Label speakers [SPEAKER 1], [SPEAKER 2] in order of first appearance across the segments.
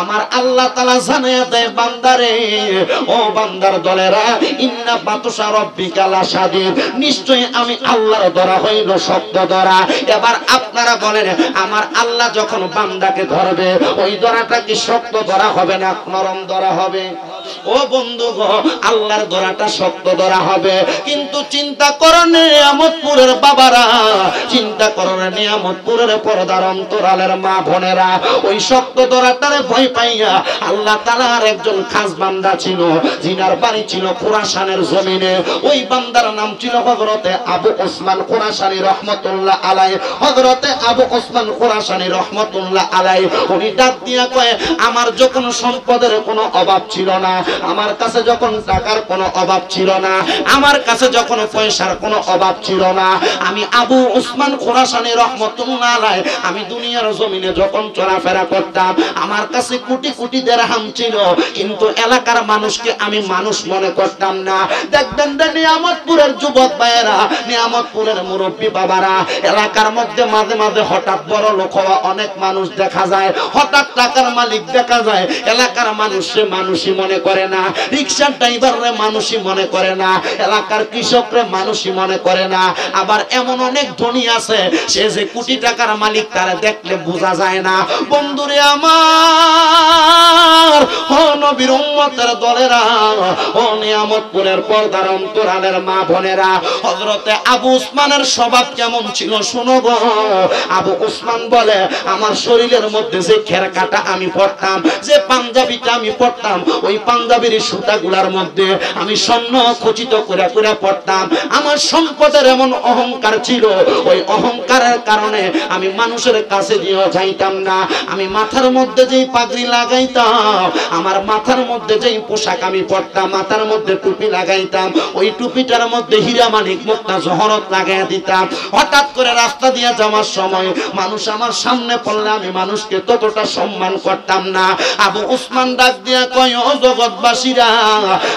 [SPEAKER 1] আমার আল্লাহ তাআলা জানায়া দেয় বান্দারে ও বান্দার দলেরা ইন্না বাতুশা রাব্বিকা লাশাদীদ নিশ্চয়ই আমি আল্লাহর ধরা হইল শক্ত ধরা। এবার আপনারা বলেন আমার আল্লাহ যখন বান্দাকে ধরবে ওই ধরাটা কি শক্ত ধরা হবে না নরম ধরা হবে? ও বন্ধু গো আল্লাহর ধরাটা শক্ত ধরা হবে। কিন্তু চিন্তা করেন নিয়ামতপুরের বাবারা, চিন্তা করেন নিয়ামতপুরের পর্দার অন্তরালের মা বোনেরা, ওই শক্ত ধরাটারে ভয় পাইয়া আল্লাহ তাআলার একজন খাস বান্দা ছিল জিনার বাড়ি ছিল খোরাসানের জমিনে। ওই বান্দার নাম ছিল হযরতে আবু ওসমান খোরাসানী রহমাতুল্লাহ আলাইহি। হযরতে আবু ওসমান খোরাসানী রহমাতুল্লাহ আলাইহি উনি ডাক দিয়া কয় আমার যখন সম্পদের কোনো অভাব ছিল না, আমার কাছে যখন টাকার কোনো অভাব ছিল না, আমার কাছে যখন পয়সার কোনো অভাব ছিল না, আমি আবু ওসমান খোরাসানী রহমাতুল্লাহ আলাইহি আমি দুনিয়ার জমিনে যখন চলাফেরা করতাম আমার কাছে কোটি কোটি দিরহাম ছিল, কিন্তু এলাকার মানুষকে আমি মানুষ মনে করতাম না। দেখবেন নিয়ামতপুরের যুবক ভাইয়েরা, নিয়ামতপুরের মুরব্বী বাবারা, এলাকার মধ্যে মাঝে মাঝে হঠাৎ বড় লোক হওয়া অনেক মানুষ দেখা যায়, হঠাৎ টাকার মালিক দেখা যায়, এলাকার মানুষে মানুষই মনে করে না, রিকশার ড্রাইভাররে মানুষই মনে করে না, এলাকার কৃষকরে মানুষই মনে করে না। আবার এমন অনেক ধনী আছে সে যে কোটি টাকার মালিক তারা দেখলে বোঝা যায় না। বন্ধুরে আমার ও নবীর উম্মতের দলেরা, ও নিয়ামতপুরের পর্দার অন্তরালের মা বোনেরা, হযরতে আবু ওসমানের স্বভাব কেমন ছিল শুনো গো। আবু ওসমান বলে আমার শরীরের মধ্যে যে খেরকাটা আমি পড়তাম, যে পাঞ্জাবিটা আমি পড়তাম, ওই পাঞ্জাবির সুতাগুলার মধ্যে আমি স্বর্ণ খচিত করে করে পড়তাম। আমার সম্পদের এমন অহংকার ছিল, ওই অহংকারের কারণে আমি মানুষের কাছে দিয়েও যাইতাম না। আমি মাথার মধ্যে যেই পাগড়ি লাগাইতাম, আমার মাথার মধ্যে যেই পোশাক আমি পরতাম, মাথার মধ্যে টুপি লাগাইতাম, ওই টুপিটার মধ্যে হীরা মানিক মুক্তা জহরত লাগাইয়া দিতাম। হঠাৎ করে রাস্তা দিয়ে যাওয়ার সময় মানুষ আমার সামনে পড়লে আমি মানুষকে ততটা সম্মান করতাম না। আবু ওসমান ডাক দিয়া কয় ও জগৎবাসীরা,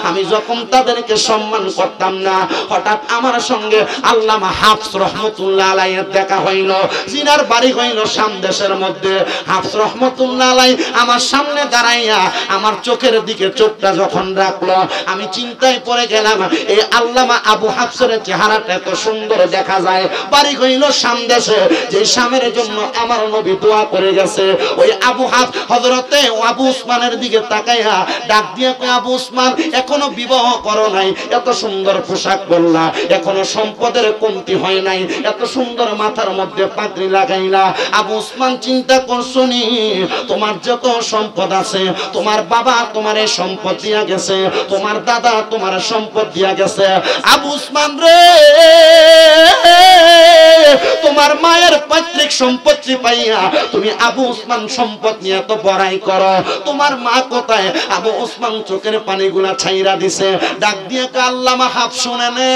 [SPEAKER 1] আমি যখন তাদেরকে সম্মান করতাম না, হঠাৎ আমার সঙ্গে আল্লামা হাফস রহমতুল্লাহ আলাইহির দেখা হইল। জিনার বাড়ি হইল সামদেশের মধ্যে। হাফস রহমতুল্লাহ আলাইহি আমার সামনে দাঁড়াইয়া আমার চোখের দিকে চোখটা যখন রাখলো, আমি চিন্তায় পড়ে গেলাম এই আল্লামা আবু হাফসের চেহারাটা এত সুন্দর দেখা যায়। বাড়ি হইল সামদেশে, যে শামের জন্য আমার নবী দোয়া করে গেছে। ওই আবু হাফস হযরতে আবু ওসমানের দিকে তাকাইয়া ডাক দিয়া কয় আবু ওসমান এখনো বিবাহ করো নাই, এত সুন্দর পোশাক পরলা, এখনো সম্পদের কমতি হয় নাই, এত সুন্দর মাথার মধ্যে পাগড়ি লাগাইলা। আবু ওসমান চিন্তা করছো নি তোমার যত সম্পদ আছে, তোমার বাবা তোমার এই সম্পদ দিয়া গেছে, তোমার দাদা তোমার সম্পদ দিয়া গেছে, আবু ওসমান রে তোমার মায়ের পৈতৃক সম্পত্তি পাইয়া তুমি আবু ওসমান সম্পদ নিয়ে তো বড়াই করো, তোমার মা কোথায়? আবু ওসমান চোখের পানিগুলা ছাইরা দিছে। ডাক দিয়ে আল্লামা হাফ শুনে নে,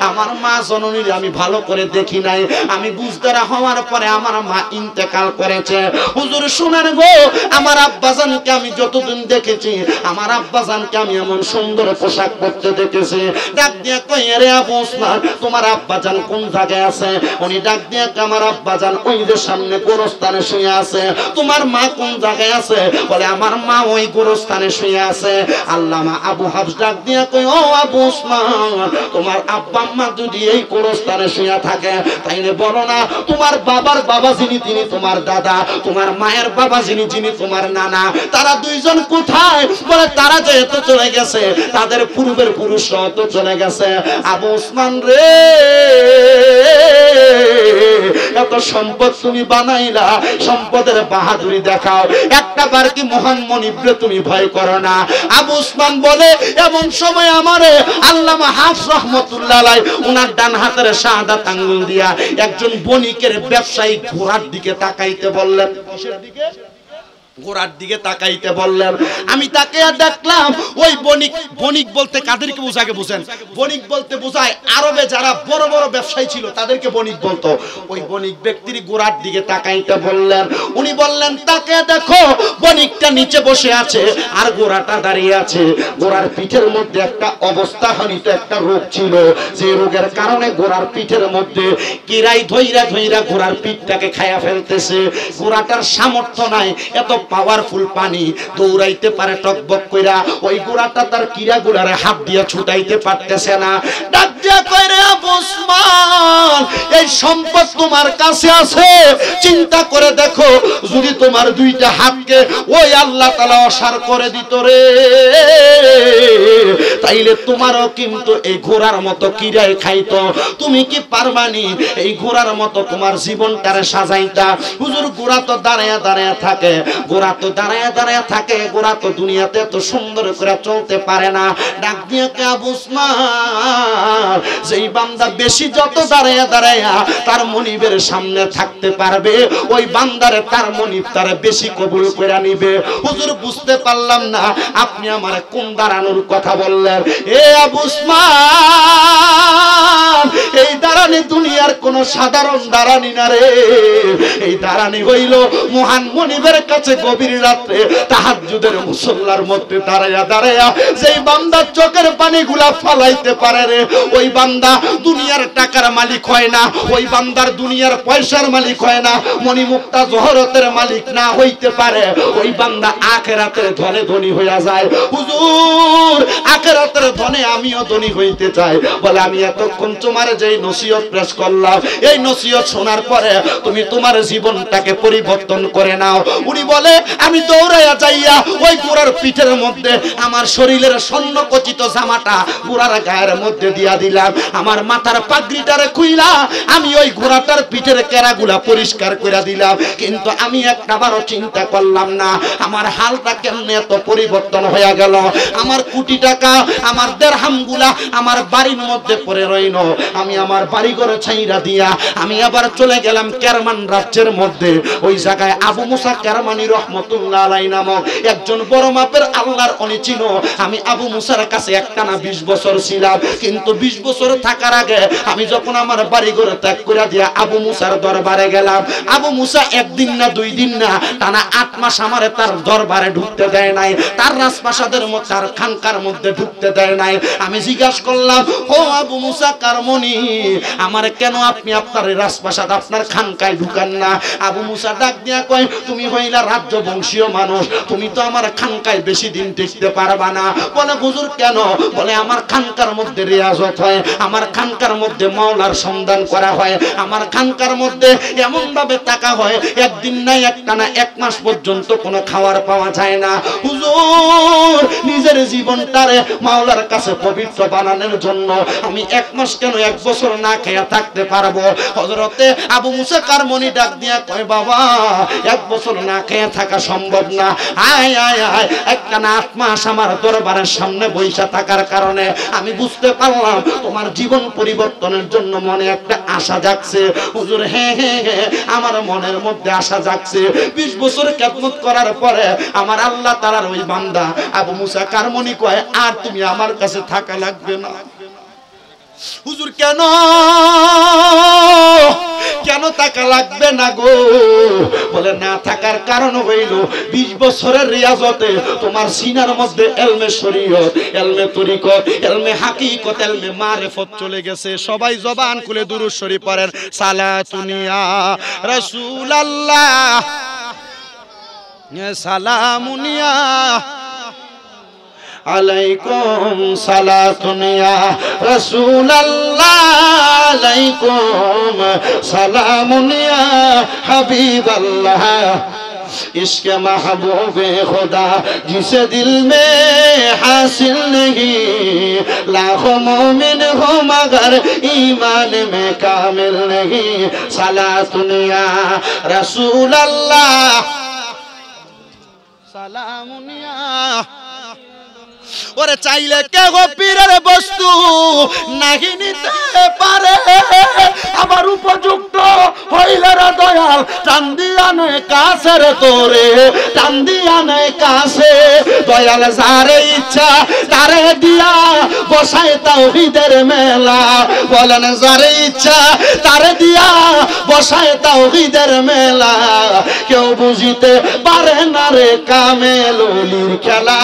[SPEAKER 1] আমার মা জননীর আমি ভালো করে দেখি নাই, আমি বুঝদারা হওয়ার পরে আমার মা ইন্তেকাল করেছে। হুজুর শুনেন গো, আমার আব্বাজানকে আমি যতদিন দেখেছি, আমার আব্বাজানকে আমি এমন সুন্দর পোশাক পরতে দেখেছি। ডাক দিয়ে কই রে আবু ওসমান তোমার আব্বাজান কোন জায়গায় আছে? উনি ডাক দিয়ে আমার আব্বাজান ওই যে সামনে গোরস্থানে শুয়ে আছে। তোমার মা কোন জায়গায় আছে? বলে আমার মা ওই গোরস্থানে শুয়ে আছে। আল্লামা আবু হাফস ডাক দিয়ে কই ও আবু ওসমান তোমার আব্বা আম্মা যদি এই গোরস্থানে শুয়ে থাকে তাইলে বলো না তোমার বাবার বাবা যিনি তিনি তোমার দাদা, তোমার মায়ের বাবা যিনি যিনি তোমার নানা, তারা দুইজন কোথায়? বলে তারা যেহেতু চলে গেছে তাদের পূর্বের পুরুষরা তো চলে গেছে। আবু ওসমান রে এত সম্পদ তুমি বানাইলা, সম্পদের বাহাদুরি দেখাও, একটা বার কি মহান মনিবরে তুমি ভয় করো না? আবু ওসমান বলে এমন সময় আমারে আল্লামা হাফস রহমতুল্লাহ আলাইহি উনার ডান হাতের শাহাদাত আঙ্গুল দিয়া একজন বণিকের ব্যবসায়িক ঘোড়ার দিকে তাকাইতে বললেন। কিসের দিকে? ঘোড়ার দিকে তাকাইতে বললেন। আমি তাকিয়ে দেখলাম ওই বণিক, বণিক বলতে কাদেরকে বোঝাকে বুঝেন? বণিক বলতে বোঝায় আরবে যারা বড় বড় ব্যবসায়ী ছিল তাদেরকে বণিক বলতো। ওই বণিক ব্যক্তির ঘোড়ার দিকে তাকাইতে বললেন। উনি বললেন তাকিয়ে দেখো, বণিকটা নিচে বসে আছে আর ঘোড়াটা দাঁড়িয়ে আছে। ঘোড়ার পিঠের মধ্যে একটা অবস্থাজনিত একটা রোগ ছিল, যে রোগের কারণে ঘোড়ার পিঠের মধ্যে কিরাই ধইরা ধইরা ঘোড়ার পিঠটাকে খায়া ফেলতেছে। ঘোড়াটার সামর্থ্য নাই, এত পাওয়ারফুল পানি দৌড়াইতে পারে টকবক কইরা, ওই ঘোড়াটা তার কিরা গুলারে হাত দিয়ে ছুটাইতে পারতেছে না। ডাক দিয়া কইরে আবু উসমান, এই সম্পদ তোমার কাছে আছে, চিন্তা করে দেখো যদি তোমার দুইটা হাতকে ওই আল্লাহ তাআলা অসার করে দিত রে, তাইলে তোমারও কিন্তু এই ঘোড়ার মতো কিরায় খাইতো। তুমি কি পারবানি এই ঘোড়ার মতো তোমার জীবনটারে সাজাইতা? হুজুর ঘোড়া তো দাঁড়ায়া দাঁড়ায়া থাকে, ঘোড়া তো দাঁড়ায়া দাঁড়ায়া থাকে, ঘোড়া তো দুনিয়াতে এত সুন্দর করে চলতে পারে না। ডাক দিয়ে কে আবু উসমান, যেই বান্দা বেশি যত দাঁড়ায়া দাঁড়ায়া তার মনিবের সামনে থাকতে পারবে, ওই বান্দারে তার মনিব তারে বেশি কবুল করে নিবে। হুজুর বুঝতে পারলাম না আপনি আমার কোন দাঁড়ানোর কথা বললেন। এ আবু উসমান, এই দাঁড়ানি দুনিয়ার কোন সাধারণ দাঁড়ানি না রে, এই দাঁড়ানি হইল মহান মনিবের কাছে গভীর রাত্রে তাহাজ্জুদের মুসল্লার মধ্যে দাঁড়ায়া দাঁড়ায়া যেই বান্দা চোখের পানিগুলা ফালাইতে পারে রে, ওই বান্দা দুনিয়ার টাকার মালিক হয় না, ওই বান্দার দুনিয়ার পয়সার মালিক হয় না, মণিমুক্তা জহরতের মালিক না হইতে পারে, ওই বান্দা আখিরাতের ধনে ধনী হইয়া যায়। হুজুর আখিরাতের ধনে আমিও ধনী হইতে চাই। বলে আমি এতক্ষণ তোমার যেই নসিহত পেশ করলাম, এই নসিহত শোনার পরে তুমি তোমার জীবনটাকে পরিবর্তন করে নাও। উনি বলে আমি দৌড়াইয়া যাইয়া ওই ঘোড়ার পিঠের মধ্যে আমার শরীরের স্বর্ণকচিত জামাটা ঘোড়ার গায়ের মধ্যে দিয়া দিলাম, আমার মাথার পাগড়িটারে খুইলা আমি ওই ঘোড়াটার পিঠের কেরাগুলা পরিষ্কার করে দিলাম। কিন্তু আমি একটাবারও চিন্তা করলাম না আমার হালটা কেমনে এত পরিবর্তন হয়ে গেল। আমার কোটি টাকা, আমার দেরহামগুলা আমার বাড়ির মধ্যে পড়ে রইল, আমি আমার বাড়ি ঘরে ছাইরা দিয়া আমি আবার চলে গেলাম কেরমান রাজ্যের মধ্যে। ওই জায়গায় আবু মুসা কেরমানি রহমতুল্লাহ আলাইহি নামক একজন বড় মাপের আল্লাহর অলি ছিল। আমি আবু মুসার কাছে একটানা 20 বছর ছিলাম, কিন্তু 20 বছর থাকার আগে আমি যখন আমার বাড়ি ঘরে ত্যাগ করে দিয়া আবু মুসার দরবারে গেলাম, আবু মুসা একদিন না 2 দিন না টানা 8 মাস আমারে তার দরবারে ঢুকতে দেয় নাই, তার রাজপ্রাসাদের মধ্যে তার খানকার মধ্যে ঢুকতে দেয় নাই। আমি জিজ্ঞাসা করলাম, ও আবু মুসা কারমনি, আমারে কেন আপনি আপনার রাজপ্রাসাদ আপনার খানকায় ঢুকান না? আবু মুসা ডাক দিয়া কয়, তুমি হইলা রাজ্য বংশীয় মানুষ, তুমি তো আমার খানকায় বেশি দিন টিকতে পারবা না। বলে হুজুর কেন? বলে আমার খানকার মধ্যে রিয়াজত হয়, আমার খানকার মধ্যে মাওলার সন্ধান করা হয়, আমার খানকার মধ্যে এমন ভাবে টাকা হয় একদিন নাই একটানা 1 মাস পর্যন্ত কোনো খাবার পাওয়া যায় না। হুজুর নিজের জীবনটারে মাওলার কাছে পবিত্র বানানোর জন্য আমি 1 মাস কেন 1 বছর না খেয়ে থাকতে পারবো? হযরতে আবু মুসা কারমনি ডাক দিয়া কয়, বাবা 1 বছর না খেয়ে থাকা সম্ভব না, আয় আয় আয় একটানা 8 মাস আমার দরবারের সামনে বইসা থাকার কারণে আমি বুঝতে পারলাম তোমার জীবন পরিবর্তনের জন্য মনে একটা আশা জাগছে। হুজুর হ্যাঁ হ্যাঁ হ্যাঁ আমার মনের মধ্যে আশা জাগছে। 20 বছর খেদমত করার পরে আমার আল্লাহ তাআলার ওই বান্দা আবু মুসা কারমনি কয়, আর তুমি আমার কাছে থাকা লাগবে না। হুজুর কেন কেন টাকা লাগবে না গো? বলে না থাকার কারণ হইল 20 বছরের রিয়াজতে তোমার সিনার মধ্যে এলমে শরীয়ত, এলমে তরিকত, এলমে হাকিকত, এলমে মারিফত চলে গেছে। সবাই জবান খুলে দুরূদ শরীফ পড়েন, সালাতুনিয়া রাসূলুল্লাহ সালামুনিয়া আলাইকুম সালাতুনিয়া রাসূলুল্লাহ আলাইকুম সালামুনিয়া হাবিবাল্লাহ इश्क महबूबे खुदा जिसे दिल में हासिल नहीं, लाखों मोमिन हो मगर ईमान में कामिल नहीं, सलातुनिया रसूल अल्लाह सलामुनिया। और ওরে চাইলে কেহ পীরের বস্তু নাহি নিতে পারে, আবার উপযুক্ত হইলে রে দয়াল টান দিয়া নে কাছে রে তোরে, টান দিয়া নে কাছে। দয়াল যারে ইচ্ছা তারে দিয়া বসায় তাওহীদের মেলা, বলেন যারে ইচ্ছা তারে দিয়া বসায় তাওহীদের মেলা। কেউ বুঝিতে পারে না রে কামেল ওলির খেলা,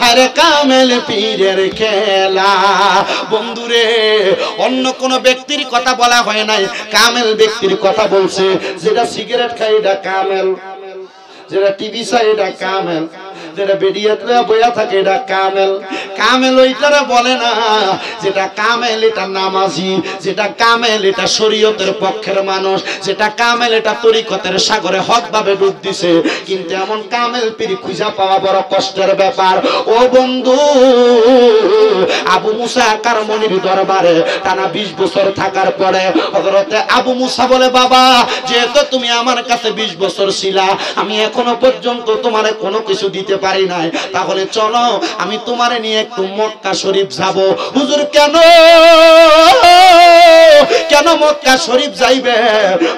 [SPEAKER 1] আরে কামেল পীরের খেলা। বন্ধুরে, অন্য কোন ব্যক্তির কথা বলা হয় নাই, কামেল ব্যক্তির কথা বলছে। যেটা সিগারেট খায় এটা কামেল, যেটা টিভি চায় এটা কামেল, যেটা বেরিয়াতে বইয়া থাকে এটা কামেল। কামেল ওইটারে বলে না, যেটা কামেল এটা নামাজি, যেটা কামেল এটা শরীয়তের পক্ষের মানুষ, যেটা কামেল এটা তরিকতের সাগরে হক ভাবে ডুব দিছে। কিন্তু এমন কামেল পীর খুঁজা পাওয়া বড় কষ্টের ব্যাপার। ও বন্ধু, আবু মুসা কারমনির দরবারে টানা 20 বছর থাকার পরে হযরতে আবু মুসা বলে, বাবা যেহেতু তুমি আমার কাছে 20 বছর ছিলা, আমি এখনো পর্যন্ত তোমারে কোনো কিছু দিতে পারি নাই, তাহলে চলো আমি তোমারে নিয়ে একটু মক্কা শরীফ যাব। হুজুর কেন কেন মক্কা শরীফ যাইবে?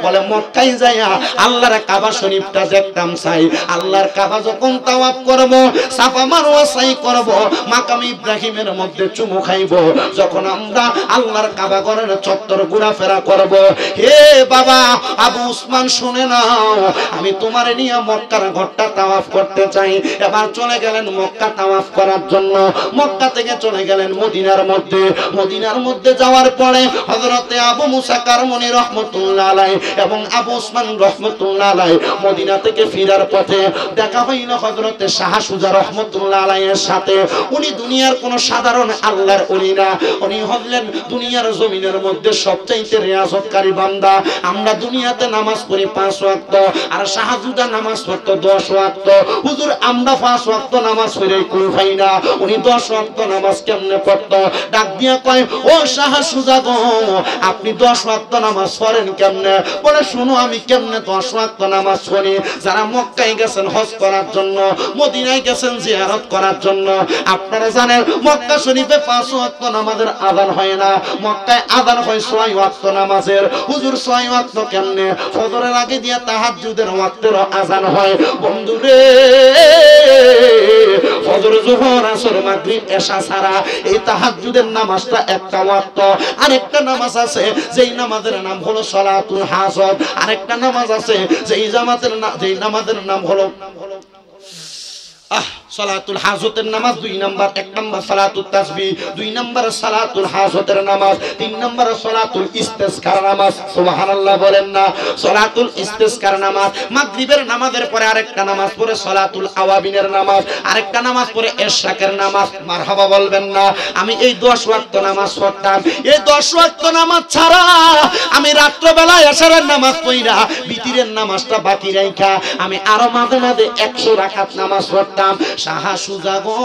[SPEAKER 1] বলে মক্কায় যাইয়া আল্লাহর কাবা শরীফটা দেখতাম চাই। আল্লাহর কাবা যখন তাওয়াফ করব, সাফা মারওয়া সাই করব, মাকাম ইব্রাহিমের মধ্যে চুমু খাইব, যখন আমরা আল্লাহর কাবা ঘরের চত্বর ঘোরাফেরা করব, হে বাবা আবু উসমান শুনে নাও, আমি তোমারে নিয়ে মক্কার ঘরটা তাওয়াফ করতে চাই। এবার চলে গেলেন মক্কা তাওয়াফ করার জন্য। মক্কা থেকে চলে গেলেন মদিনার মধ্যে। মদিনার মধ্যে যাওয়ার পরে হযরতে আবু মুসা কারমনি রাহমাতুল্লাহ আলাইহি এবং আবু উসমান রাহমাতুল্লাহ আলাইহি মদিনা থেকে ফেরার পথে দেখা হইল হযরতে শাহ সুজা রাহমাতুল্লাহ আলাইহির সাথে। উনি দুনিয়ার কোন সাধারণ আল্লাহর ওলি না, উনি হলেন দুনিয়ার জমিনের মধ্যে সবচাইতে রিয়াজতকারী বান্দা। আমরা দুনিয়াতে নামাজ পড়ি 5 ওয়াক্ত, আর শাহ সুজা নামাজ পড়তো 10 ওয়াক্ত। হুজুর আমরা 5 ওয়াক্ত নামাজ পড়ে কুল পাই না, উনি 10 ওয়াক্ত নামাজ কেমনে পড়তো? ডাক দিয়া কয়, ও শাহ সুজা গো, আপনি 10 ওয়াক্ত নামাজ পড়েন কেমনে? বলে শোনো আমি কেমনে 10 ওয়াক্ত নামাজ পড়ি। যারা মক্কায় গেছেন হজ করার জন্য, মদিনায় গেছেন জিয়ারত করার জন্য, আপনারা জানেন মক্কা শরীফে 5 ওয়াক্ত নামাজের আযান হয় না, মক্কায় আযান হয় 6 ওয়াক্ত নামাজের। হুজুর 6 ওয়াক্ত কেমনে? ফজরের আগে দিয়া তাহাজ্জুদের ওয়াক্তের আযান হয়। বন্ধুরে, ফজর যোহর আসর মাগরিব এশা ছাড়া এই তাহাজ্জুদের নামাজটা একটা ওয়াক্ত। আরেকটা নামাজ আছে যেই নামাজের নাম হলো সালাতুল হাজত। আরেকটা নামাজ আছে যেই নামাজের নাম হলো সালাতুল হাজতের নামাজ 2 নাম্বার। 1 নাম্বার সালাতুল তাসবিহ, 2 নাম্বার সালাতুল হাজতের নামাজ, 3 নাম্বার সালাতুল ইস্তিসকার নামাজ। সুবহানাল্লাহ বলেন না? সালাতুল ইস্তিসকার নামাজ। মাগরিবের নামাজের পরে আরেকটা নামাজ পড়ে সালাতুল আওয়াবিনের নামাজ, আরেকটা নামাজ পড়ে ইশরাকের নামাজ। মারহাবা বলবেন না? আমি এই 10 ওয়াক্ত নামাজ পড়তাম। এই 10 ওয়াক্ত নামাজ ছাড়া আমি রাত্র বেলা এশারের নামাজ পড়িরা বিতিরের নামাজটা বাকি রাখা আমি আরো মাঝে মাঝে 100 রাকাত নামাজ পড়তাম। শাহ সুজা গো,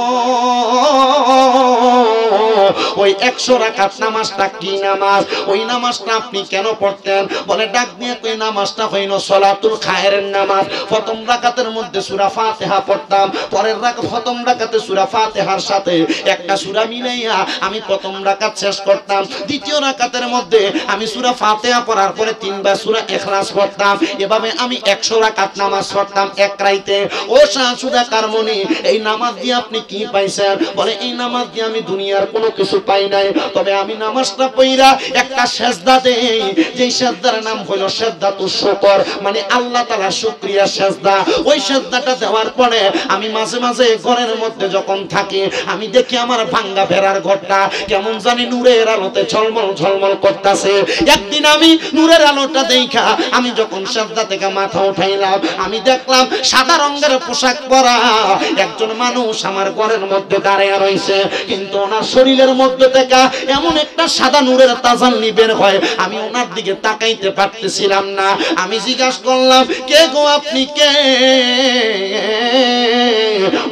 [SPEAKER 1] ওই 100 রাকাত নামাজটা কি নামাজ? ওই নামাজটা আপনি কেন পড়তেন? বলে ডাক দিয়ে কই নামাজটা হইল সালাতুল খায়রের নামাজ। প্রথম রাকাতের মধ্যে সূরা ফাতিহা পড়তাম, পরের প্রথম রাকাতে সূরা ফাতিহার সাথে একটা সূরা মিলাইয়া আমি প্রথম রাকাত শেষ করতাম। দ্বিতীয় রাকাতের মধ্যে আমি সূরা ফাতিহা পড়ার পরে 3 বার সূরা ইখলাস পড়তাম। এভাবে আমি 100 রাকাত নামাজ পড়তাম এক রাইতে। ও শাহ সুজা কারমনি, এই নামাজ দিয়ে আপনি কি পাইছেন? বলে এই নামাজ দিয়ে আমি দুনিয়ার কোনো কিছু পাই নাই, তবে আমি নামাজটা পড়িরা একটা সেজদা দেই, যেই সেজদার নাম হলো সেজদাতুশ শুকর, মানে আল্লাহ তাআলা শুকরিয়া সেজদা। ওই সেজদাটা দেওয়ার পরে আমি মাঝে মাঝে ঘরের মধ্যে যখন থাকি আমি দেখি আমার ভাঙ্গা ভেড়ার ঘরটা কেমন জানি নূরের আলোতে ঝলমল ঝলমল করতেছে। একদিন আমি নূরের আলোটা দেখা আমি যখন সেজদা থেকে মাথা উঠাইলাম, আমি দেখলাম সাদা রঙের পোশাক পরা একজন মানুষ আমার ঘরের মধ্যে দাঁড়িয়ে রয়েছে, কিন্তু ওনার শরীরের মধ্যে থেকে এমন একটা সাদা নূরের তাজাল্লি বের হয়, আমি ওনার দিকে তাকাইতে পারতেছিলাম না। আমি জিজ্ঞাসা করলাম, কে গো আপনি কে?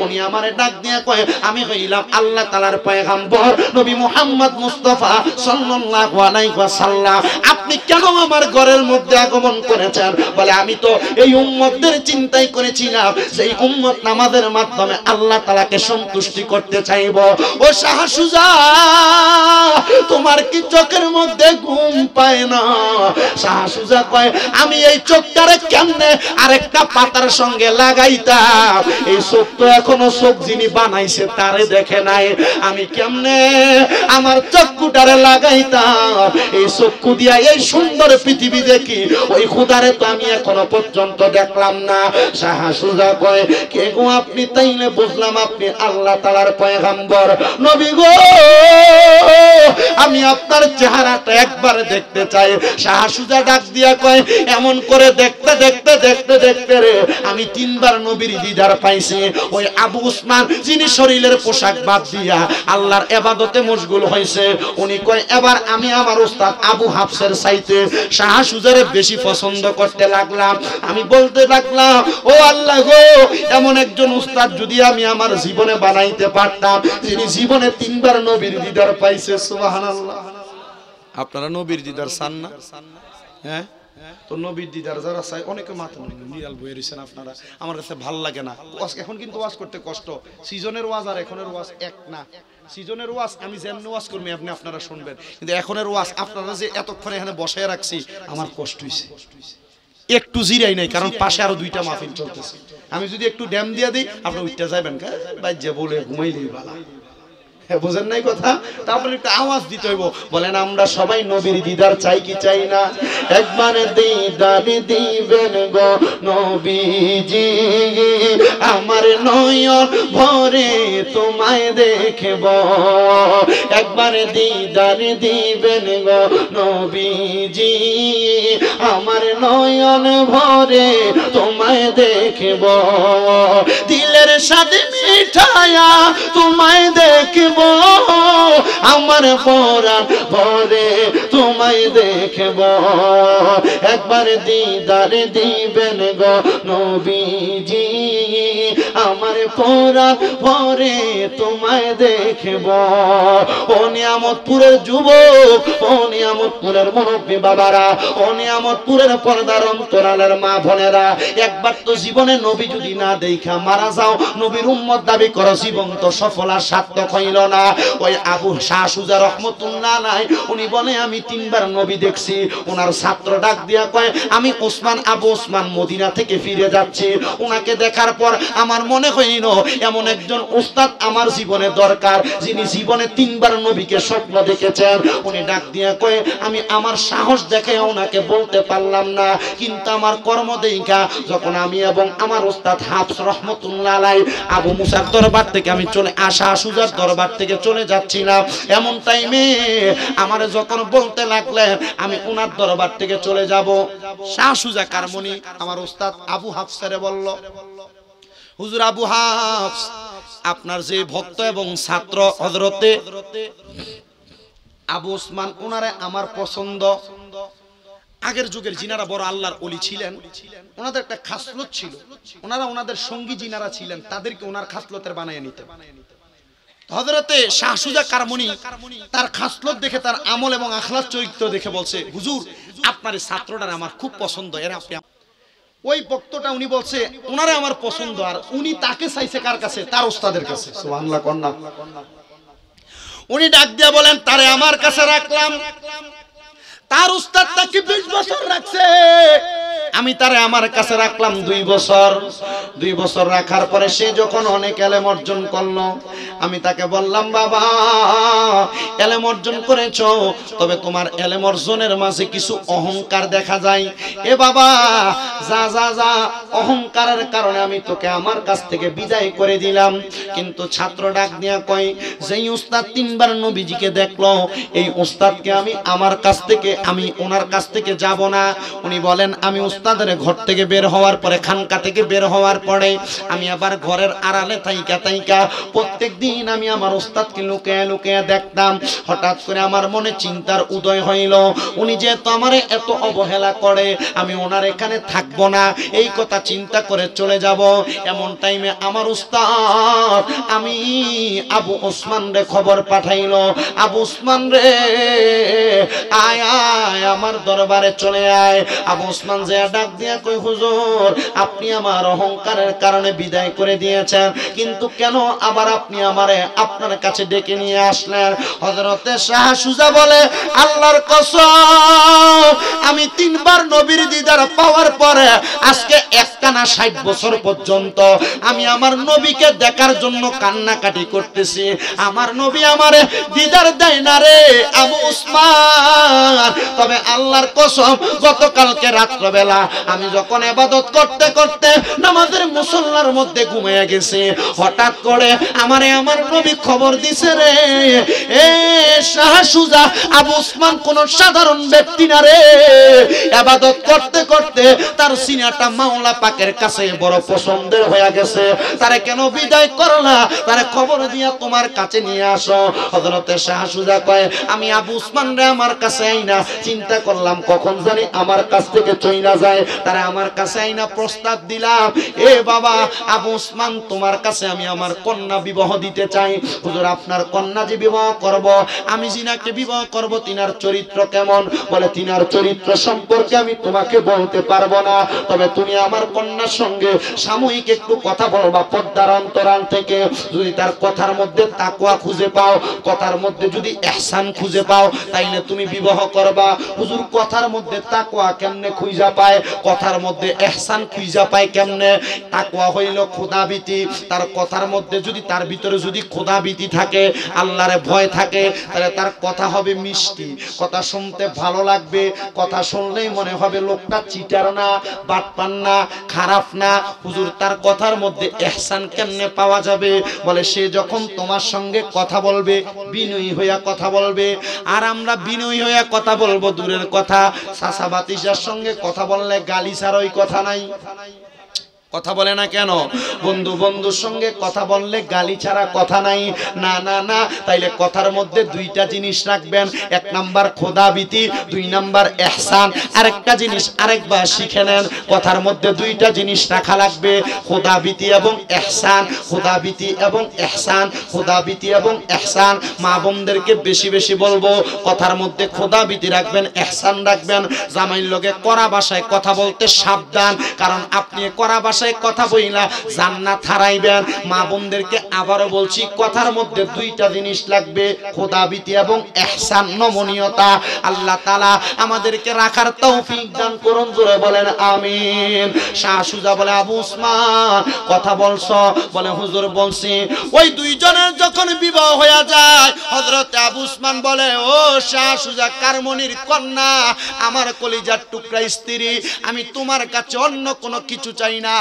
[SPEAKER 1] উনি আমারে ডাক দিয়ে কয় আমি হইলাম আল্লাহ তাআলার পয়গম্বর নবী মুহাম্মদ মুস্তাফা সাল্লাল্লাহু আলাইহি ওয়াসাল্লাম, আপনি কেন আমার ঘরের মধ্যে আগমন করেছেন? বলে আমি তো এই উম্মতদের চিন্তাই করেছিলাম, সেই উম্মত নামাজের মাধ্যমে আল্লাহ তাআলাকে সন্তুষ্টি করতে চাইব। ও শাহ সুজা, তোমার কি চোখের মধ্যে ঘুম পায় না? শাহ সুজা কয় আমি এই চোখটারে কেমনে আরেকটা পাতার সঙ্গে লাগাইতাম, এই চোখ তো এখনো চোখ যিনি বানাইছে তারে দেখে নাই, আমি কেমনে আমার চক্ষুটারে লাগাইতাম, এই চক্ষু দিয়া এই সুন্দর পৃথিবী দেখি, ওই খুদারে তো আমি এখনো পর্যন্ত দেখলাম না। শাহ সুজা কয় কে গো আপনি? তাইলে বুঝলাম আপনি আল্লাহ তাআলার পয়গম্বর নবী গো, আমি আপনার চেহারাটা একবার দেখতে চাই। শাহ সুজা ডাক দিয়া কয় এমন করে দেখতে দেখতে দেখতে দেখতে রে আমি তিনবার নবীর দিদার পাইছি। ওই আবু উসমান যিনি শরীরের পোশাক বাদ দিয়া আল্লাহর ইবাদতে মশগুল হয়েছে, উনি কয় এবার আমি আমার উস্তাদ আবু হাফসের চাইতে শাহ সুজারে বেশি পছন্দ করতে লাগলাম। আমি বলতে লাগলাম ও আল্লাহ গো, এমন একজন উস্তাদ যদি আমি আমার জীবনে বানাইতে পারতাম যিনি জীবনে তিনবার নবীর দিদার পাইছে। সুবহানাল্লাহ। আপনারা নবীর দিদার চান না? হ্যাঁ, তো নবীর দিদার যারা চাই অনেকে মাথা নিরাল বয়ে রয়েছেন আপনারা, আমার কাছে ভাল লাগে না। এখন কিন্তু ওয়াজ করতে কষ্ট, সিজনের ওয়াজ আর এখনের ওয়াজ এক না। সিজনের ওয়াজ আমি যেমনি ওয়াজ করবো আপনি আপনারা শুনবেন, কিন্তু এখনের ওয়াজ আপনারা যে এতক্ষণ এখানে বসায় রাখছি আমার কষ্ট হয়েছে, একটু জিরাই নাই, কারণ পাশে আরো দুইটা মাহফিল চলতেছে। আমি যদি একটু ড্যাম দিয়ে দিই আপনি উঠতে যাবেন ভাই, যে বলে ঘুমাইলেই ভালো, বুঝেন নাই কথা? তারপরে একটা আওয়াজ দিতে হইব, বলেন আমরা সবাই নবীর দিদার চাই কি চাই না? একবার দিদার দিবেন গো নবীজি, আমার নয়ন ভরে তোমায় দেখব, একবার দিদার দিবেন গো নবীজি, আমার নয়ন ভরে তোমায় দেখব, দিলের সাথে মিঠায়া তোমায় দেখব, আমার পরাণ ভরে তোমায় দেখব, একবার দিদার দিবেন গো নবীজি, আমার পরাণ ভরে তোমায় দেখব। ও নিয়ামতপুরের যুবক, ও নিয়ামতপুরের মুরব্বী বাবারা, ও নিয়ামতপুরের পর্দার অন্তরালের মা বোনেরা, একবার তো জীবনে নবী যদি না দেখা মারা যাও, নবীর উম্মত দাবি করো, জীবন তো সফল আর সার্থক হইল না। ওই আবু শাহ সুজা রহমতুল্লাহ আলাইহি উনি বলে আমি তিনবার নবী দেখছি। ওনার ছাত্র ডাক দিয়া কয় আমি ওসমান আবু ওসমান মদিনা থেকে ফিরে যাচ্ছি, ওনাকে দেখার পর আমার মনে হইল এমন একজন উস্তাদ আমার জীবনে দরকার যিনি জীবনে তিনবার নবীকে স্বপ্ন দেখেছেন। উনি ডাক দিয়া কয় আমি আমার সাহস দেখে ওনাকে বলতে পারলাম না, কিন্তু আমার কর্ম দেখা যখন আমি এবং আমার উস্তাদ হাফস রহমতুল্লাহ আলাইহি আবু মুসার দরবার থেকে আমি চলে শাহ সুজার দরবার থেকে চলে যাচ্ছিলাম, এমন টাইমে আমার যখন বলতে লাগলেন আমি ওনার দরবার থেকে চলে যাব, শাহ সুজা কারমনি আমার উস্তাদ আবু হাফসরে বলল হুজুর আবু হাফস, আপনার যে ভক্ত এবং ছাত্র হযরতে আবু ওসমান ওনারে আমার পছন্দ। আগের যুগের জিনারা বড় আল্লাহর ওলি ছিলেন, ওনাদের একটা খাসলত ছিল, ওনারা ওনাদের সঙ্গী জিনারা ছিলেন তাদেরকে ওনার খাসলতের বানিয়ে নিতেন। হযরতে শাহ সুজা কারমনি তার খাসলত দেখে, তার আমল এবং আখলাক চরিত্র দেখে বলছে হুজুর আপনার এই ছাত্রটার আমার খুব পছন্দ, এর আপনি। ওই বক্তটা উনি বলছে ওনারে আমার পছন্দ, আর উনি তাকে চাইছে কার কাছে? তার ওস্তাদের কাছে। সুবহানাল্লাহ কন্যা। উনি ডাক দিয়া বলেন তারে আমার কাছে রাখলাম, তার উস্তাদ তাকে 20 বছর রাখছে, আমি তারে আমার কাছে রাখলাম 2 বছর। 2 বছর রাখার পরে সে যখন অনেক ইলম অর্জন করলো, আমি তাকে বললাম বাবা ইলম অর্জন করেছো, তবে তোমার ইলম অর্জনের মাঝে কিছু অহংকার দেখা যায়। এ বাবা যা যা যা, অহংকারের কারণে আমি তোকে আমার কাছ থেকে বিদায় করে দিলাম। কিন্তু ছাত্র ডাক দিয়া কয় যেই উস্তাদ 3 বার নবীজিকে দেখলো, এই উস্তাদকে আমি আমার কাছ থেকে আমি ওনার কাছ থেকে যাব না। উনি বলেন আমি উস্তাদ উস্তাদের ঘর থেকে বের হওয়ার পরে, খানকা থেকে বের হওয়ার পরে আমি আবার ঘরের আড়ালে থাইকা প্রত্যেক দিন আমি আমার উস্তাদকে লুকিয়ে লুকিয়ে দেখতাম। হঠাৎ করে আমার মনে চিন্তার উদয় হইল, উনি যেহেতু আমারে এত অবহেলা করে, আমি ওনার এখানে থাকবো না, এই কথা চিন্তা করে চলে যাব। এমন টাইমে আমার উস্তাদ আমি আবু ওসমান রে খবর পাঠাইলো, আবু ওসমান রে আয় আয় আমার দরবারে চলে আয়। আবু ওসমান যে ডাক দিয়া কই, হুজুর আপনি আমার অহংকারের কারণে বিদায় করে দিয়েছেন, কিন্তু কেন আবার আপনি আমারে আপনার কাছে ডেকে নিয়ে আসলেন? হযরতে শাহ সুজা বলে, আল্লাহর কসম আমি 3 বার নবীর দিদার পাওয়ার পরে আজকে একটানা 60 বছর পর্যন্ত আমি আমার নবীকে দেখার জন্য কান্নাকাটি করতেছি। আমার নবী আমারে দিদার দেয় না রে আবু ওসমান। তবে আল্লাহর কসম গতকালকে রাত্রবেলা আমি যখন ইবাদত করতে করতে নামাজের মুসল্লার মধ্যে ঘুমিয়ে গেছি, হঠাৎ করে আমারে আমার নবী খবর দিছে রে, এ শাহ সুজা আবু ওসমান কোন সাধারণ ব্যক্তি না রে, ইবাদত করতে করতে তার সিনাটা মাওলা পাকের কাছে বড় পছন্দের হয়ে গেছে, তারে কেন বিদায় করলা, তারে খবর দিয়া তোমার কাছে নিয়ে আসো। হযরতে শাহ সুজা কয়, আমি আবু ওসমান রে আমার কাছে আইনা চিন্তা করলাম কখন জানি আমার কাছ থেকে চইলা যায়, তারা আমার কাছে আইনা প্রস্তাব দিলাম, এ বাবা আবু ওসমান তোমার কাছে আমি আমার কন্যা বিবাহ দিতে চাই। হুজুর আপনার কন্যা যে বিবাহ করব, আমি জিনাকে বিবাহ করব, তিনার চরিত্র কেমন? বলে তিনার চরিত্র সম্পর্কে আমি তোমাকে বলতে পারবো না, তবে তুমি আমার কন্যার সঙ্গে সাময়িক একটু কথা বলবা পর্দার অন্তরাল থেকে, যদি তার কথার মধ্যে তাকওয়া খুঁজে পাও, কথার মধ্যে যদি ইহসান খুঁজে পাও, তাইলে তুমি বিবাহ করবা। হুজুর কথার মধ্যে তাকওয়া কেমনে খুঁজা পায়, কথার মধ্যে ইহসান খুঁজা পায় কেমনে? তাকওয়া হইল খোদাভীতি, তার কথার মধ্যে যদি তার ভিতরে যদি খোদাভীতি থাকে, আল্লাহরে ভয় থাকে, তাহলে তার কথা হবে মিষ্টি, কথা শুনতে ভালো লাগবে, কথা শুনলেই মনে হবে লোকটা চিটার না, বাটপার না, খারাপ না। হুজুর তার কথার মধ্যে ইহসান কেমনে পাওয়া যাবে? বলে সে যখন তোমার সঙ্গে কথা বলবে বিনয়ী হইয়া কথা বলবে, আর আমরা বিনয়ী হইয়া কথা বলবো দূরের কথা, চাচা ভাতিজার সঙ্গে কথা বললে গালি ছাড়া ওই কথা নাই। কথা বলে না কেন? বন্ধু বন্ধুর সঙ্গে কথা বললে গালি ছাড়া কথা নাই। না না না, তাইলে কথার মধ্যে 2টা জিনিস রাখবেন, 1 নাম্বার খোদাভীতি, 2 নাম্বার ইহসান। আরেকটা জিনিস আরেকবার শিখে নেন, কথার মধ্যে 2টা জিনিস রাখা লাগবে, খোদাভীতি এবং ইহসান, খোদাভীতি এবং ইহসান, খোদাভীতি এবং ইহসান। মা বোনদেরকে বেশি বেশি বলবো, কথার মধ্যে খোদাভীতি রাখবেন, ইহসান রাখবেন। জামাইর লগে কড়া ভাষায় কথা বলতে সাবধান, কারণ আপনি কড়া ভাষায় কথা বইলা জান্নাত হারাইবেন। মা বোনদেরকে আবারও বলছি, কথার মধ্যে 2টা জিনিস লাগবে, খোদাভীতি এবং ইহসান, নমনীয়তা। আল্লাহ তাআলা আমাদেরকে রাখার তৌফিক দান করুন, জোরে বলেন আমিন। শাহ সুজা বলে, আবু ওসমান কথা বলছো? বলে হুজুর বলছি। ওই 2 জনের যখন বিবাহ হয়ে যায়, হযরতে আবু ওসমান বলে, ও শাহ সুজা কারমনির কন্যা, আমার কলিজার টুকরা স্ত্রী, আমি তোমার কাছে অন্য কোনো কিছু চাই না।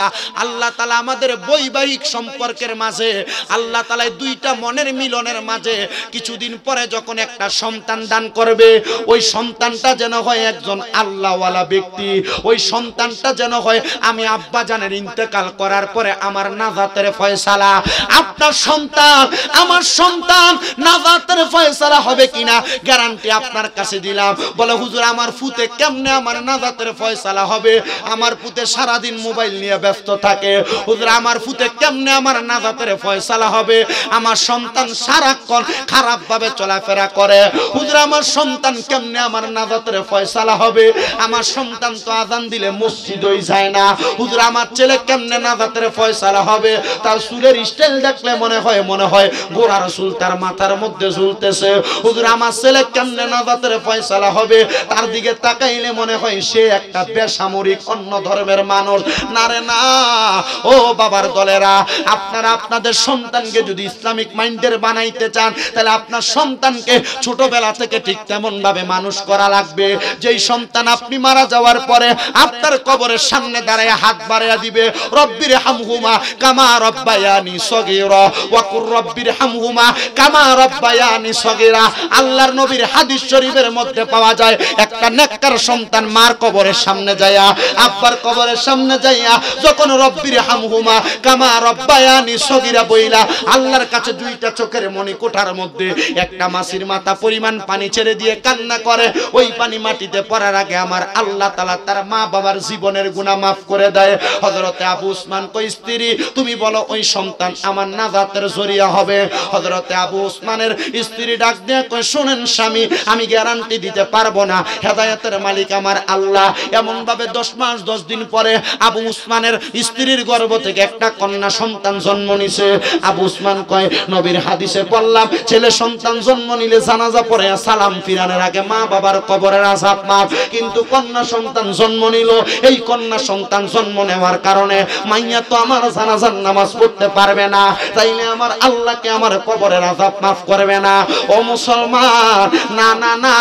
[SPEAKER 1] আল্লাহ তাআলা আমাদের বৈবাহিক সম্পর্কের মাঝে, আল্লাহ তাআলা 2টা মনের মিলনের মাঝে কিছুদিন পরে যখন একটা সন্তান দান করবে, ওই সন্তানটা যেন হয় একজন আল্লাহওয়ালা ব্যক্তি, ওই সন্তানটা যেন হয় আমি আব্বা জানের ইন্তেকাল করার পরে আমার নাজাতের ফয়সালা। আপনার সন্তান আমার সন্তান নাজাতের ফয়সালা হবে কিনা গ্যারান্টি আপনার কাছে দিলাম। বলে হুজুর আমার ফুতে কেমনে আমার নাজাতের ফয়সালা হবে? আমার ফুতে সারাদিন মোবাইল নিয়ে ব্যস্ত থাকে। হুজুর আমার ফুতে কেমনে আমার নাজাতের ফয়সালা হবে? আমার সন্তান সারাক্ষণ খারাপ ভাবে চলাফেরা করে। হুজুর আমার সন্তান কেমনে আমার নাজাতের ফয়সালা হবে? আমার সন্তান তো আযান দিলে মসজিদেই যায় না। হুজুর আমার ছেলে কেমনে নাজাতের ফয়সালা হবে? তার চুলের স্টাইল দেখলে মনে হয় ঘোড়ার চুল তার মাথার মধ্যে ঝুলতেছে। হুজুর আমার ছেলে কেমনে নাজাতের ফয়সালা হবে? তার দিকে তাকাইলে মনে হয় সে একটা বেসামরিক অন্য ধর্মের মানুষ। না রে না, ও বাবার দলেরা, আপনারা আপনাদের সন্তানকে যদি ইসলামিক মাইন্ডের বানাইতে চান, তাহলে আপনার সন্তানকে ছোটবেলা থেকে ঠিক তেমন ভাবে মানুষ করা লাগবে। যেই সন্তান আপনি মারা যাওয়ার পরে আপনার কবরের সামনে দাঁড়ায় হাত বাড়াইয়া দিবে, রব্বির হামহুমা কামা রব্বায়ানি সগীরা ওয়া কুর রব্বির হামহুমা কামা রব্বায়ানি সগীরা। আল্লাহর নবীর হাদিস শরীফের মধ্যে পাওয়া যায়, একটা নেককার সন্তান মার কবরের সামনে যাইয়া, আব্বার কবরের সামনে যাইয়া যখন রব্বির হামহুমা কামা রব্বায়ানি সগীরা বইলা আল্লাহর কাছে দুইটা চোখের মনি কোঠার মধ্যে একটা মাছির মাথা পরিমাণ পানি ছেড়ে দিয়ে কান্না করে, ওই পানি মাটিতে পড়ার আগে আমার আল্লাহ তাআলা তার মা বাবার জীবনের গুনাহ মাফ করে দেয়। হযরতে আবু উসমান কই, স্ত্রী তুমি বলো ওই সন্তান আমার নাজাতের জরিয়া হবে। হযরতে আবু উসমানের স্ত্রী ডাক দিয়ে কই, শুনেন স্বামী, আমি গ্যারান্টি দিতে পারবো না, হেদায়েতের মালিক আমার আল্লাহ। এমন ভাবে 10 মাস 10 দিন পরে আবু উসমানের স্ত্রীর গর্ভ থেকে একটা কন্যা সন্তান জন্ম নিছে। আবু উসমান কয়, নবীর হাদিসে পড়লাম ছেলে সন্তান জন্ম নিলে জানাজা পড়ে সালাম ফিরানোর আগে মা বাবার কবরের আযাব মাফ, কিন্তু কন্যা সন্তান জন্ম নিল, এই কন্যা সন্তান জন্ম নেওয়ার কারণে মাইয়া তো আমার জানাজার নামাজ পড়তে পারবে না, তাইলে আমার আল্লাহকে আমার কবরের আযাব মাফ করবে না। ও মুসলমান, না না না,